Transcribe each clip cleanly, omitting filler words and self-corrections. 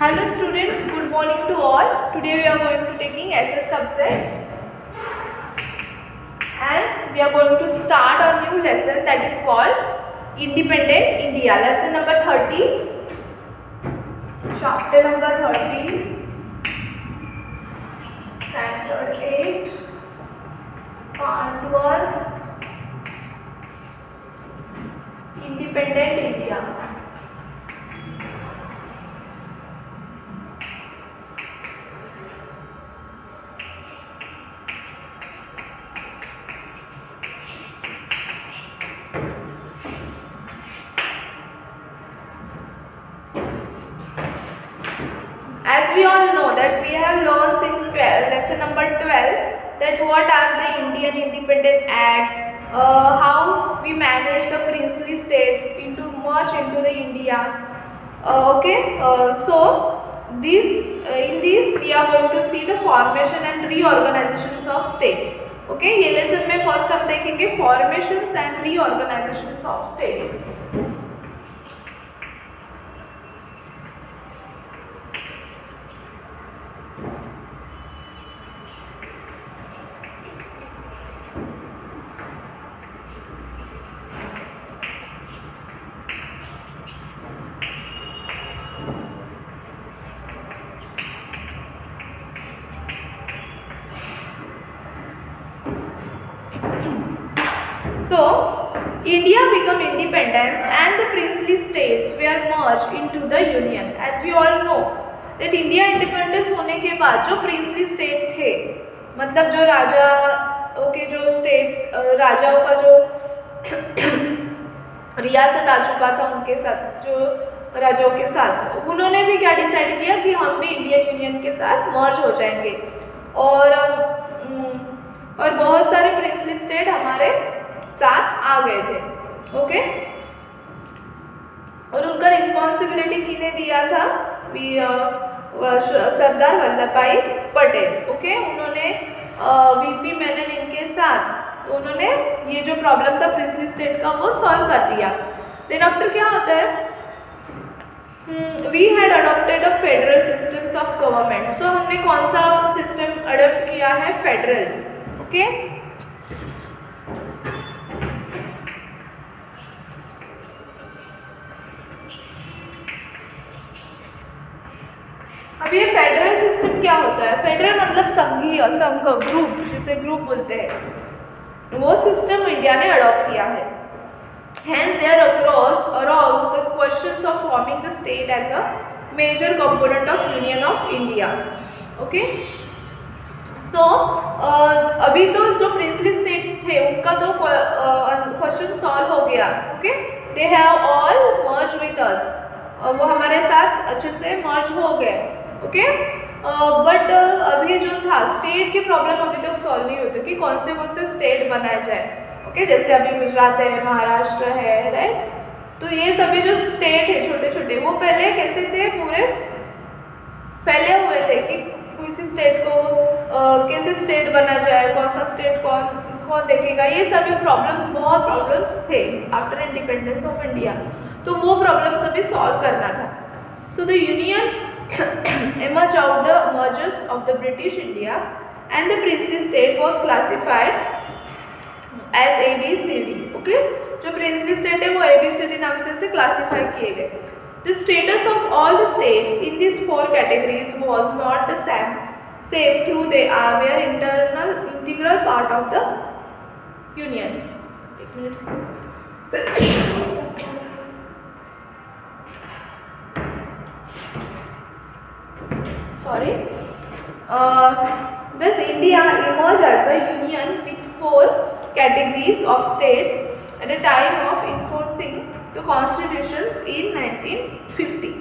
Hello students, good morning to all. Today we are going to taking SS subject and we are going to start a new lesson that is called Independent India. Lesson number 30, chapter number 30, standard 8, part 1, Independent India. As we all know that we have learned in lesson number 12 that what are the Indian Independent Act, how we manage the princely state into merge into the India. So in this we are going to see the formation and reorganizations of state. Okay, ये lesson में first हम देखेंगे formations and reorganisations of state. So, India became independence and the princely states were merged into the union. As we all know that India independence होने के बाद जो princely state थे, मतलब जो राजाओं के जो स्टेट राजाओं का जो रियासत आ चुका था उनके साथ जो राजाओं के साथ, उन्होंने भी क्या डिसाइड किया कि हम भी इंडियन यूनियन के साथ मर्ज हो जाएंगे और बहुत सारे प्रिंसली स्टेट हमारे साथ आ गए थे. ओके, और उनका रिस्पॉन्सिबिलिटी किने दिया था? सरदार वल्लभ भाई पटेल. ओके, उन्होंने वीपी मेनन इनके साथ उन्होंने ये जो प्रॉब्लम था प्रिंसली स्टेट का वो सॉल्व कर दिया. देन आफ्टर क्या होता है? We had adopted a federal systems of government. So हमने कौन सा सिस्टम अडॉप्ट किया है? फेडरल. ओके, अब ये फेडरल सिस्टम क्या होता है? फेडरल मतलब संघीय, संघ, ग्रुप, जिसे ग्रुप बोलते हैं, वो सिस्टम इंडिया ने अडॉप्ट किया है. Hence there arose the questions of forming the state as a major component of Union of India. Okay, so अभी तो जो प्रिंसली स्टेट थे उनका तो क्वेश्चन सॉल्व हो गया. Okay, they have all merge with us, वो हमारे साथ अच्छे से मर्ज हो गए. ओके, बट अभी जो था स्टेट की प्रॉब्लम अभी तक सॉल्व नहीं होती कि कौन से स्टेट बनाए जाए. ओके, जैसे अभी गुजरात है, महाराष्ट्र है, राइट. तो ये सभी जो स्टेट है छोटे छोटे, वो पहले कैसे थे? पूरे पहले हुए थे कि किसी स्टेट को कैसे स्टेट बना जाए, कौन सा स्टेट कौन देखेगा, ये सभी प्रॉब्लम्स, बहुत प्रॉब्लम्स थे आफ्टर इंडिपेंडेंस ऑफ इंडिया. तो वो प्रॉब्लम्स अभी सॉल्व करना था. So the union emerged out the mergers of the British India and the princely state was classified as ABCD. Okay, जो princely state है वो ABCD नाम से क्लासीफाई किए गए. The status of all the states in these four categories was not the same through they were integral part of the union. Sorry. Thus India emerged as a union with four categories of state at a time of enforcing the constitutions in 1950.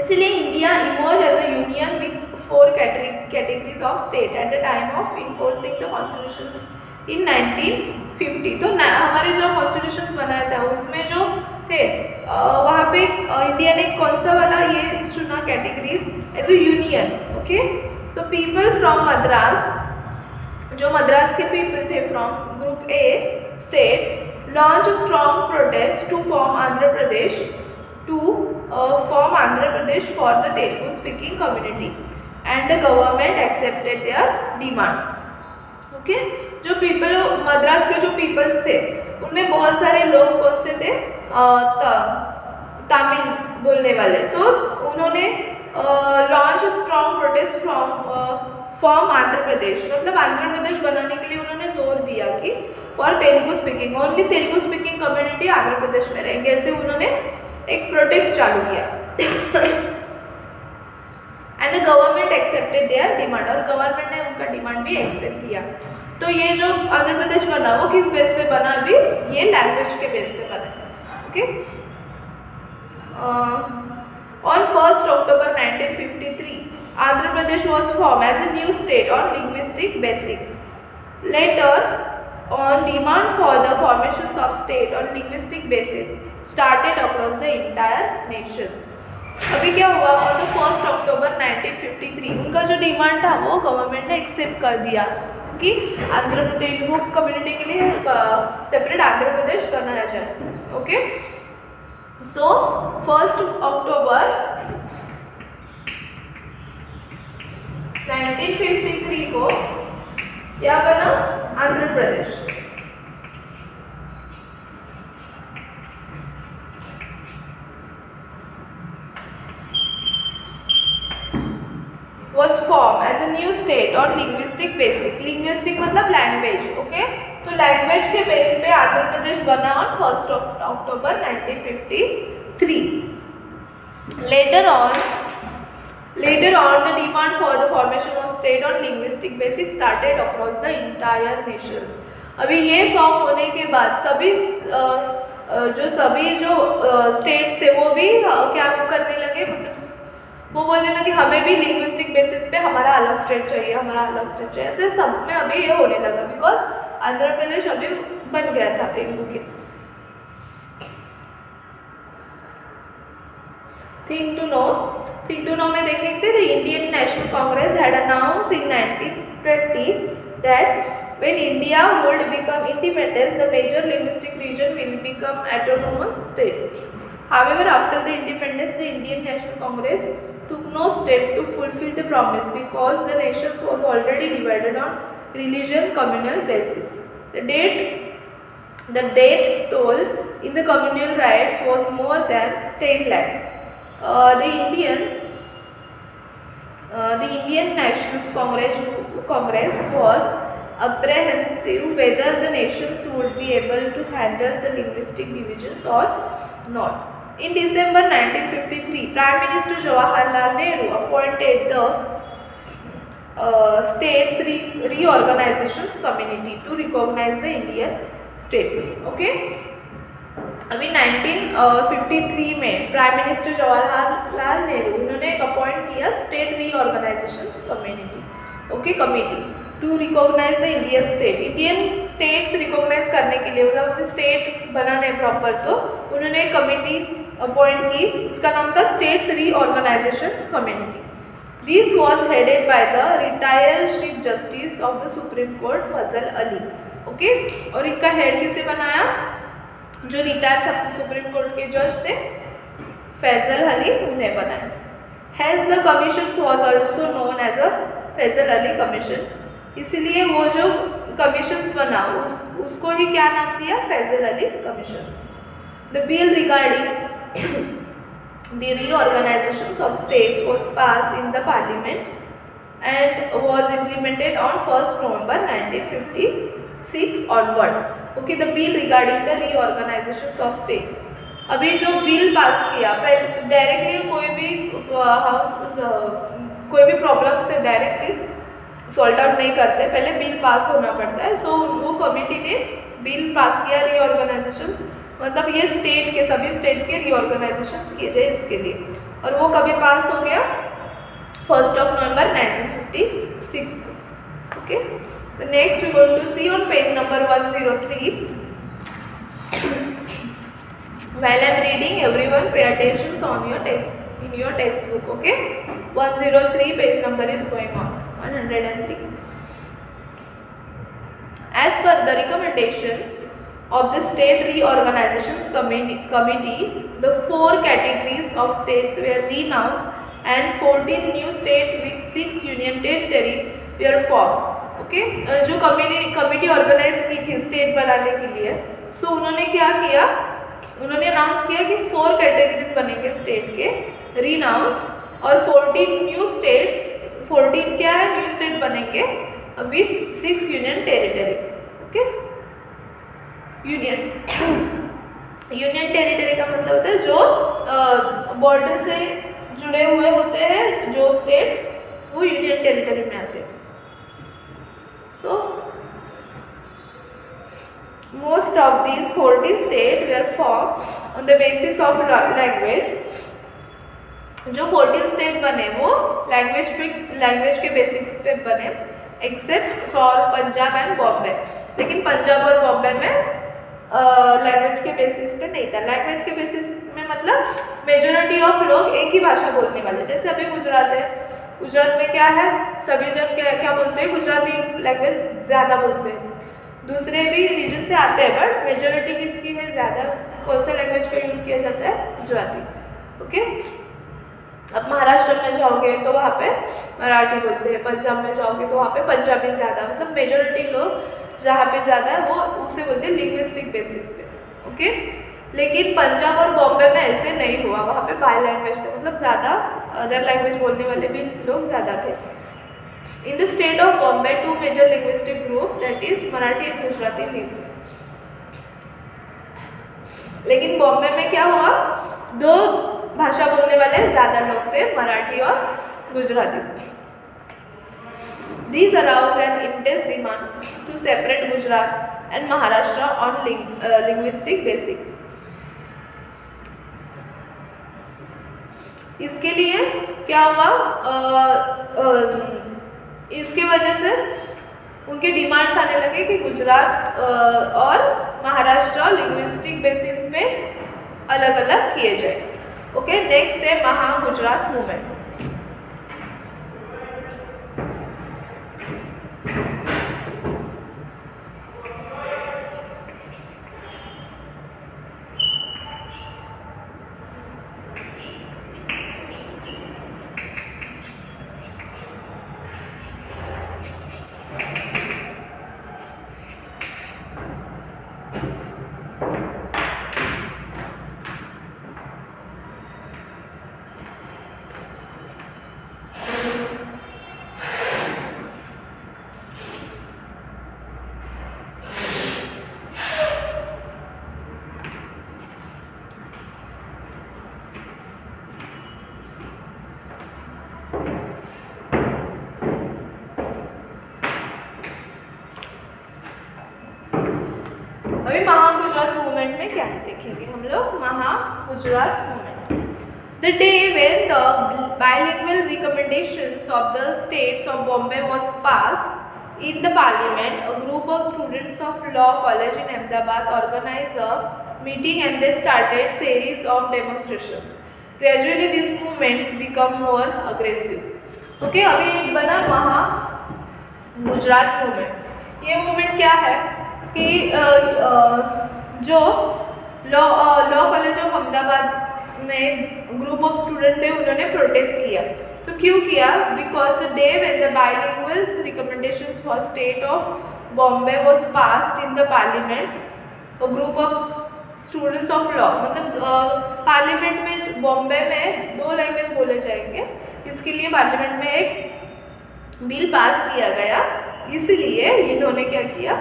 इसलिए India emerged as a union with four categories of state at the time of enforcing the constitutions in 1950. तो हमारे जो constitutions बनाया था उसमें जो थे वहाँ पे इंडिया ने कौन सा वाला ये चुना categories as a union. Okay, so people from Madras, जो मद्रास के पीपल थे from group A states, launch strong protest to form Andhra Pradesh to form Andhra Pradesh for the Telugu speaking community and the government accepted their demand. Okay जो people Madras के जो peoples थे उनमें बहुत सारे लोग कौन से थे तमिल बोलने वाले. सो उन्होंने launch strong protest from Andhra Pradesh, मतलब आंध्र प्रदेश बनाने के लिए उन्होंने जोर दिया कि for Telugu speaking, only Telugu speaking community Andhra Pradesh में रहेंगे. ऐसे उन्होंने एक प्रोटेस्ट चालू किया. And the government accepted their demand, और गवर्नमेंट ने उनका डिमांड भी एक्सेप्ट किया. तो ये जो आंध्र प्रदेश बना वो किस बेस पे बना, अभी ये लैंग्वेज के बेस पे बना. Okay, on 1st October 1953 Andhra Pradesh was formed as a new state on linguistic basis. Later on, demand for the formations of state on linguistic basis started across the entire nations. अभी क्या हुआ, on the 1st October 1953 उनका जो demand था वो government ने accept कर दिया कि आंध्र तेलुगु कम्युनिटी के लिए सेपरेट आंध्र प्रदेश बनाया जाए. ओके, सो 1st October 1953 को क्या बना, Andhra Pradesh. was formed as a new state on linguistic basis. linguistic मतलब language. ओके, तो लैंग्वेज के बेस पे आंध्र प्रदेश बना on 1st October 1953. Later on the demand for the formation of state on linguistic basis started across the entire nations. अभी ये form होने के बाद सभी जो स्टेट्स थे वो भी क्या करने लगे, मतलब वो बोलने लगे हमें भी लिंग्विस्टिक बेसिस पे हमारा अलग स्टेट चाहिए, हमारा अलग स्टेट चाहिए. ऐसे सब में अभी ये होने लगा बिकॉज आंध्र प्रदेश अभी बन गया था तेलुगु के. थिंग टू नो में देखेंगे the Indian National Congress had announce in 1920 that when India would become independence the major linguistic region will become autonomous state. However, after the independence, the Indian National Congress took no step to fulfill the promise because the nation was already divided on religion communal basis. The death toll in the communal riots was more than 10 lakh. The Indian National Congress was apprehensive whether the nations would be able to handle the linguistic divisions or not. In December 1953, Prime Minister Jawaharlal Nehru appointed the States Reorganizations Committee to recognize the Indian state. Okay, अभी 1953 में prime minister Jawaharlal Nehru इन्होंने एक appoint किया state reorganisations committee to recognise the Indian state. Indian states recognise करने के लिए, मतलब अपने स्टेट बनाने प्रॉपर, तो उन्होंने एक कमेटी अपॉइंट की, उसका नाम था states reorganisations community. This was headed by the retired chief justice of the supreme court Fazal Ali. Okay, और इनका हेड किसे बनाया, जो रिटायर्ड सुप्रीम कोर्ट के जज थे फैजल अली, उन्हें बनाया. Has the commission was also known as a Fazal Ali commission. इसलिए वो जो कमीशंस बना उसको ही क्या नाम दिया, Fazal Ali commissions. The bill regarding the reorganizations of states was passed in the parliament and was implemented on 1st November 1956 onward. Okay, the bill regarding the reorganizations of state. अभी जो बिल पास किया, पहले directly कोई भी problem से directly solve out नहीं करते, पहले बिल पास होना पड़ता है. सो वो कमेटी ने बिल पास किया रीऑर्गेनाइजेशंस, मतलब ये स्टेट के सभी स्टेट के रीऑर्गेनाइजेशंस किए जाए इसके लिए. और वो कभी पास हो गया, 1st November 1956 को. Okay, the next we going to see on page number 103. while I am reading, everyone pay attention on your text, in your textbook. Okay, 103 page number is going on. 103. As per the recommendations of the State Reorganizations Committee, the 4 categories of states were renounced and 14 new states with 6 union territory were formed. Okay जो committee organise की थी state बनाने के लिए, सो उन्होंने क्या किया, उन्होंने अनाउंस किया कि 4 कैटेगरीज बनेंगे स्टेट के, रिनाउंस, और 14 न्यू स्टेट्स, 14 क्या है, न्यू स्टेट बनेंगे with 6 union territory. Okay, union territory का मतलब होता है जो बॉर्डर से जुड़े हुए होते हैं जो स्टेट, वो यूनियन टेरिटरी में आते हैं. सो most of these 14 states were formed on the basis of language. जो 14 स्टेट बने वो लैंग्वेज के बेसिक्स पे बने, except for Punjab and Bombay. लेकिन पंजाब और बॉम्बे में लैंग्वेज के बेसिस पे नहीं था. लैंग्वेज के बेसिस में मतलब मेजॉरिटी ऑफ लोग एक ही भाषा बोलने वाले. जैसे अभी गुजरात है, गुजरात में क्या है, सभी जन क्या बोलते हैं, गुजराती लैंग्वेज ज़्यादा बोलते हैं. दूसरे भी रीजन से आते हैं, बट मेजॉरिटी किसकी है ज़्यादा, कौन सा लैंग्वेज का यूज़ किया जाता है, गुजराती. ओके, अब महाराष्ट्र में जाओगे तो वहाँ पे मराठी बोलते हैं, पंजाब में जाओगे तो वहाँ पे पंजाबी ज़्यादा, मतलब मेजॉरिटी लोग जहाँ पे ज़्यादा है वो उसे बोलते हैं लिंग्विस्टिक बेसिस पे. ओके, लेकिन पंजाब और बॉम्बे में ऐसे नहीं हुआ, वहाँ पे बाई लैंग्वेज थे, मतलब ज़्यादा अदर लैंग्वेज बोलने वाले भी लोग ज़्यादा थे. In the state of Bombay, 2 major linguistic group, that is Marathi and Gujarati lived. लेकिन बॉम्बे में क्या हुआ, 2 भाषा बोलने वाले ज़्यादा लोग थे, मराठी और Gujarati. These aroused an intense demand to separate Gujarat and Maharashtra on linguistic basis. इसके लिए क्या हुआ, इसके वजह से उनके डिमांड्स आने लगे कि गुजरात और महाराष्ट्र लिंग्विस्टिक बेसिस पे अलग अलग किए जाए. ओके, नेक्स्ट है महा गुजरात मूवमेंट. अभी महागुजरात मूवमेंट में क्या है देखेंगे हम लोग. Mahagujarat movement, the day when the bilingual recommendations of the states of Bombay was passed in the parliament, a group of students of law college in Ahmedabad organized a meeting and they started series of demonstrations. Gradually these movements become more aggressive. Okay, अभी एक बना Mahagujarat movement. ये movement क्या है कि जो law college of Ahmedabad में group of student थे, उन्होंने प्रोटेस्ट किया. तो क्यों किया, because the day when the bilingual recommendations for state of Bombay was passed in the parliament, a group of students of law, मतलब पार्लियामेंट में बॉम्बे में 2 लैंग्वेज बोले जाएंगे, इसके लिए पार्लियामेंट में एक बिल पास किया गया. इसलिए इन्होंने क्या किया,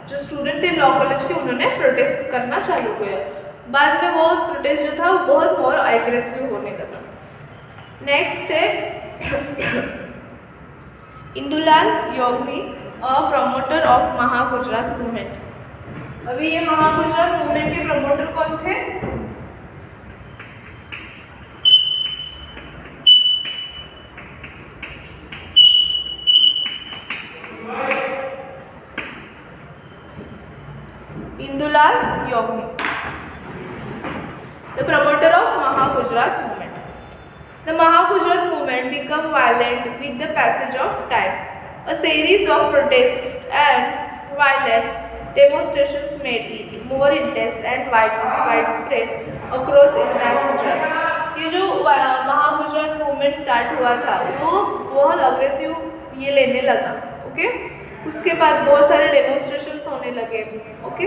जो स्टूडेंट थे लॉ कॉलेज के, उन्होंने प्रोटेस्ट करना चालू किया. बाद में वो प्रोटेस्ट जो था वो बहुत मोर एग्रेसिव होने लगा. नेक्स्ट है Indulal Yagnik, a promoter of Mahagujarat movement. अभी ये महागुजरात मूवमेंट के प्रमोटर कौन थे, Indulal Yogni, the promoter of Mahagujarat movement. The Mahagujarat movement became violent with the passage of time. A series of protests and violent demonstrations made it more intense and widespread across entire Gujarat. ये जो Mahagujarat movement start हुआ था वो बहुत aggressive ये लेने लगा। Okay, उसके बाद बहुत सारे डेमोन्स्ट्रेशंस होने लगे। ओके,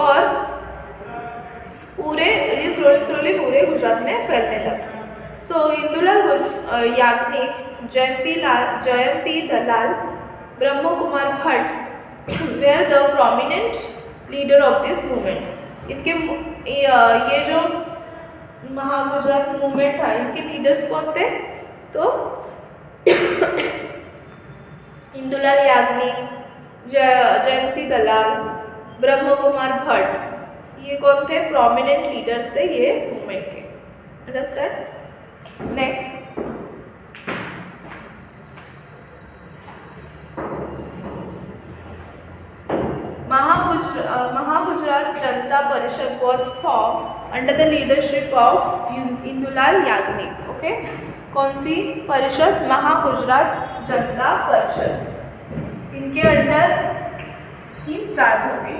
और पूरे ये स्लोली पूरे गुजरात में फैलने लगा। सो Indulal Yagnik, Jayanti Dalal, Brahma Kumar Bhatt were the prominent leader of this movements. इनके ये जो महागुजरात मूवमेंट था इनके लीडर्स कौन थे? तो इंदुलाल याग्निक, जयंती दलाल, ब्रह्म कुमार भट्ट, ये कौन थे? प्रोमिनेंट लीडर्स थे ये मूवमेंट के। अंडरस्टैंड? नेक्स्ट, महागुजरात जनता परिषद was form under the leadership of Indulal Yagnik. Okay, कौन सी परिषद? महागुजरात जनता परिषद। इनके अंडर ही स्टार्ट हो गई।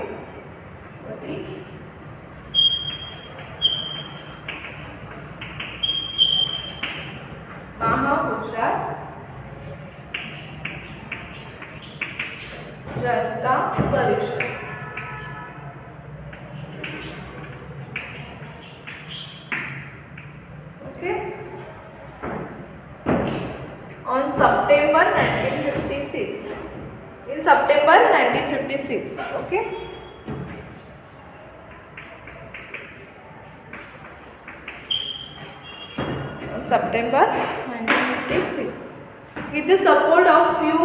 महागुजरात जनता परिषद। Okay, on September 1956, in September 1956, okay, on September 1956, with the support of few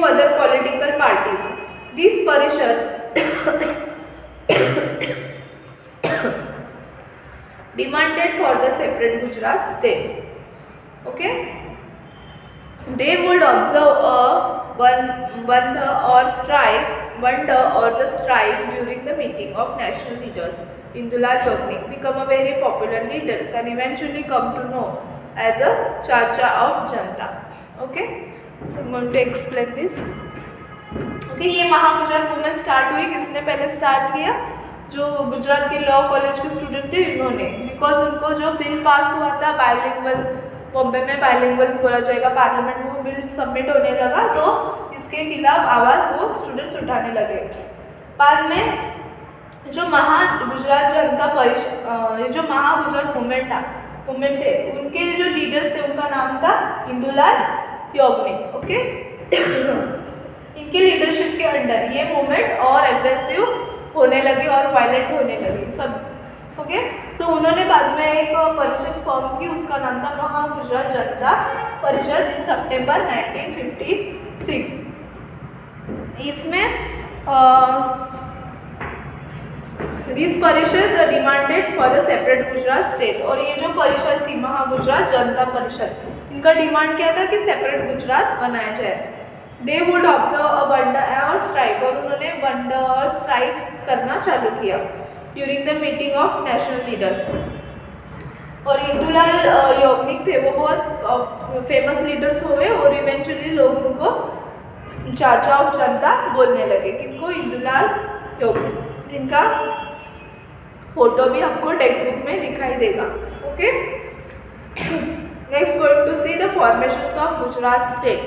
other political parties, this parishad demanded for the separate Gujarat state। Okay, they would observe a bandha or the strike during the meeting of national leaders. Indulal Yagnik become a very popular leaders and eventually come to know as a Chacha of Janta। Okay, so I'm going to explain this। Okay, ये Mahagujarat movement start हुई, किसने पहले start किया? जो गुजरात के law college के student थे इन्होंने, बिकॉज उनको जो बिल पास हुआ था बायलिंगुअल, बॉम्बे में बायलिंगुअल्स बोला जाएगा, पार्लियामेंट में वो बिल सबमिट होने लगा तो इसके खिलाफ आवाज़ वो स्टूडेंट्स उठाने लगे। बाद में जो महागुजरात जनता परिषद, जो महागुजरात मूवमेंट थे उनके जो लीडर्स थे उनका नाम था इंदुलाल याग्निक। ओके, इनके लीडरशिप के अंडर ये मूवमेंट और एग्रेसिव होने लगे और वायलेंट होने लगे सब। ओके, सो उन्होंने बाद में एक परिषद फॉर्म की, उसका नाम था महागुजरात जनता परिषद इन सितंबर 1956। इसमें दिस परिषद demanded for the separate Gujarat state. और ये जो परिषद थी महागुजरात जनता परिषद, इनका डिमांड क्या था कि सेपरेट गुजरात बनाया जाए। दे वुड ऑब्जर्व अ बंडर और स्ट्राइक, और उन्होंने बंडर और स्ट्राइक्स करना चालू किया during the meeting of national leaders. और इंदुलाल याग्निक थे वो बहुत फेमस लीडर्स हुए और इवेंचुअली लोग उनको चाचा ऑफ जनता बोलने लगे। किनको? इंदुलाल याग्निक, जिनका फोटो भी आपको टेक्स्ट बुक में दिखाई देगा। Okay, next going to see the formations of Gujarat state.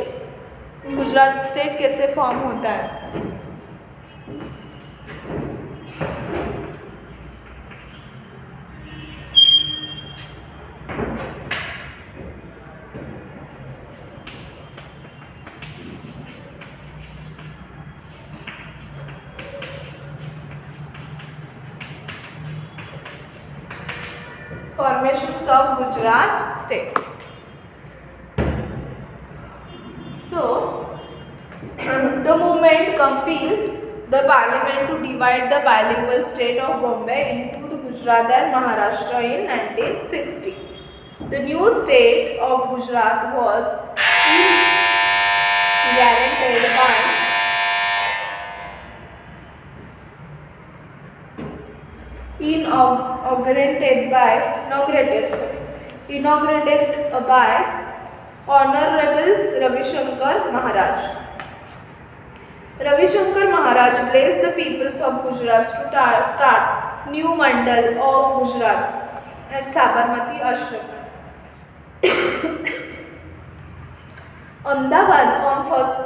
Gujarat state कैसे फॉर्म होता है? Formations of Gujarat state. So, the movement compelled the parliament to divide the bilingual state of Bombay into the Gujarat and Maharashtra in 1960. The new state of Gujarat was guaranteed by inaugurated by Honorables Ravi Shankar Maharaj. Ravi Shankar Maharaj blessed the peoples of Gujarat to start new mandal of Gujarat at Sabarmati Ashram. Ahmedabad on first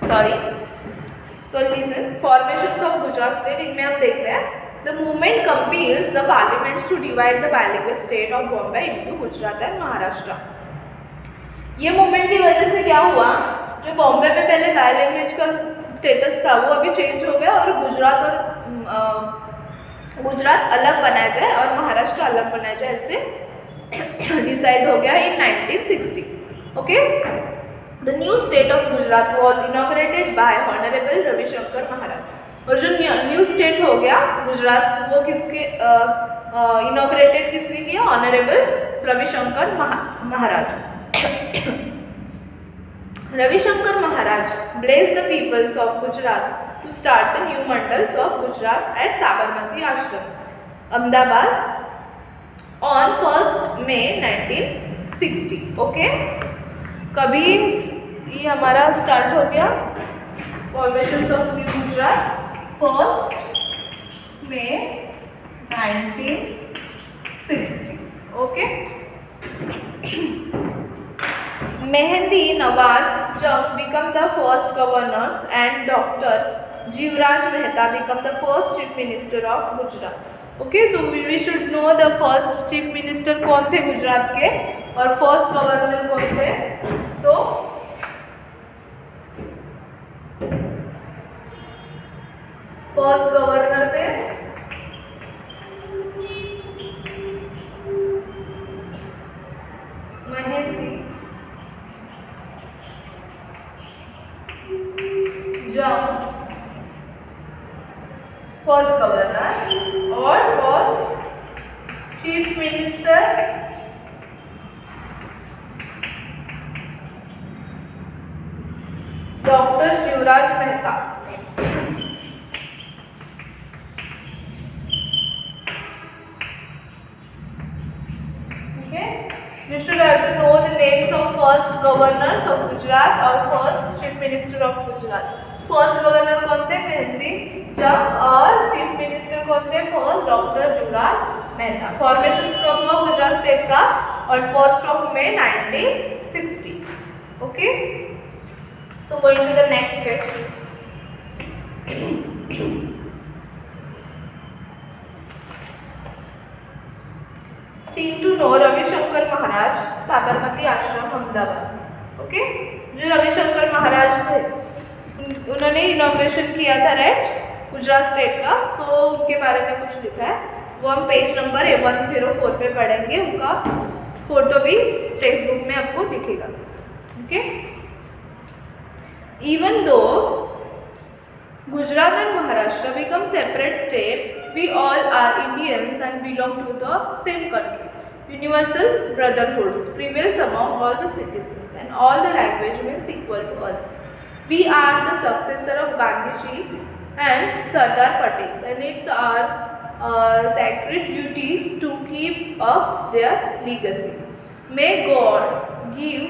sorry. So listen, formations of Gujarat state इनमें हम देख रहे हैं. The movement compels the parliaments to divide the bilingual state of Bombay into Gujarat and Maharashtra. ये movement की वजह से क्या हुआ, जो बॉम्बे में पहले बायलैंग्वेज का स्टेटस था वो अभी चेंज हो गया और गुजरात अलग बनाया जाए और महाराष्ट्र अलग बनाया जाए, ऐसे डिसाइड हो गया इन 1960. Okay. The new state of Gujarat was inaugurated by Honorable Ravi Shankar Maharaj. और जो न्यू स्टेट हो गया गुजरात वो किसके इनॉग्रेटेड किसने किया? Honourable Ravishankar Maharaj. Ravishankar Maharaj blessed the peoples of Gujarat to start the new mandals of Gujarat at Sabarmati Ashram, Ahmedabad on 1st May 1960. Okay. कभी ये हमारा स्टार्ट हो गया formations of new Gujarat 1st May 1960. Okay. Mehendi Nawaz Jung become the first governors and Dr. Jivraj Mehta become the first chief minister of Gujarat. Okay. तो we should know the first chief minister कौन थे गुजरात के और first governor कौन थे. तो first governor थे Mahendra Jung, first governor, और first chief minister doctor Jivraj Mehta. You should have to know the names of first governors of Gujarat और first chief minister of Gujarat. First governor कौन थे? मेहंदी जंग. और चीफ मिनिस्टर कौन थे? First doctor Jivraj Mehta. Formations कब हुआ गुजरात स्टेट का? और 1st May 1960. Okay. So going to the next question. Thing to know Ravishankar Maharaj Sabarmati Ashram Ahmedabad. Okay. जो रविशंकर महाराज थे उन्होंने इनॉग्रेशन किया था राइट गुजरात स्टेट का. सो उनके बारे में कुछ लिखा है वो हम पेज नंबर 104 पे पढ़ेंगे. उनका फोटो भी टेक्स्ट में आपको दिखेगा. Okay. Even though Gujarat and Maharashtra become separate state, we all are Indians and belong to the same country. Universal brotherhoods prevails among all the citizens and all the language means equal to us. We are the successor of Gandhiji and Sardar Patel and it's our sacred duty to keep up their legacy. May God give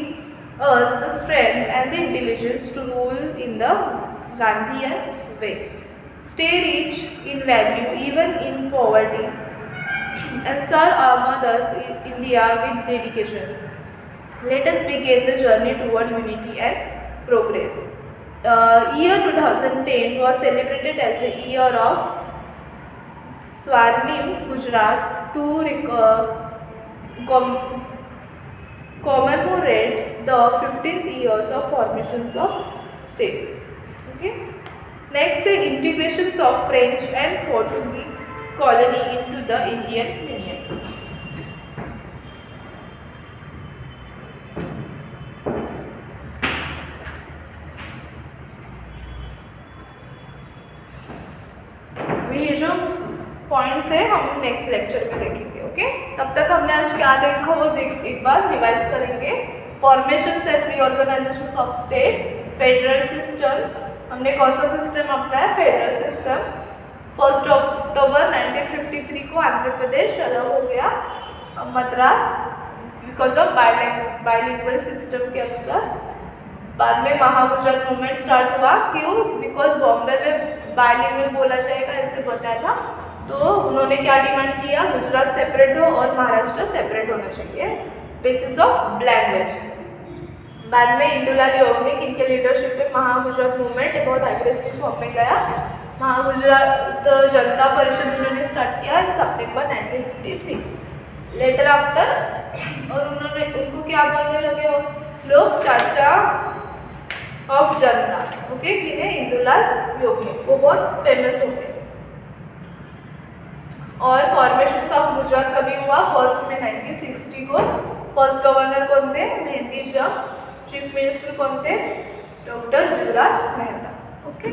us the strength and the intelligence to rule in the Gandhian way. Stay rich in value even in poverty and serve our mothers in India with dedication. Let us begin the journey toward unity and progress. Year 2010 was celebrated as the year of Swarnim Gujarat to commemorate the 15th years of formations of state. Okay. Next, integrations of French and Portuguese colony into the Indian Union. ये जो point से हम next lecture में देखेंगे। Okay, तब तक हमने आज क्या देखा वो एक बार रिवाइज करेंगे। Formations and reorganisations of state, federal systems, हमने कौन सा सिस्टम अपनाया? Federal system. 1 अक्टूबर 1953 को आंध्र प्रदेश अलग हो गया Madras because of bilingual system के अनुसार। बाद में महागुजरात मूवमेंट स्टार्ट हुआ, क्यों? बिकॉज बॉम्बे में बाइलिंगुअल बोला जाएगा ऐसे बताया था, तो उन्होंने क्या डिमांड किया? गुजरात सेपरेट हो और महाराष्ट्र सेपरेट होना चाहिए बेसिस ऑफ लैंग्वेज। बाद में इंदुलाल याग्निक, इनके लीडरशिप में महागुजरात मूवमेंट बहुत एग्रेसिव फॉर्म में गया। महागुजरात जनता परिषद उन्होंने स्टार्ट किया इन सितंबर 1956 लेटर आफ्टर, और उन्होंने उनको क्या बोलने लगे लोग? चाचा ऑफ जनता। ओके, किन्हें? इंदुलाल याग्निक, वो बहुत फेमस हो गए। और फॉर्मेशन ऑफ गुजरात कभी हुआ? 1 में 1960 को। फर्स्ट गवर्नर कौन थे? मेहंदी जंग। चीफ मिनिस्टर कौन थे? डॉक्टर जीवराज मेहता। ओके।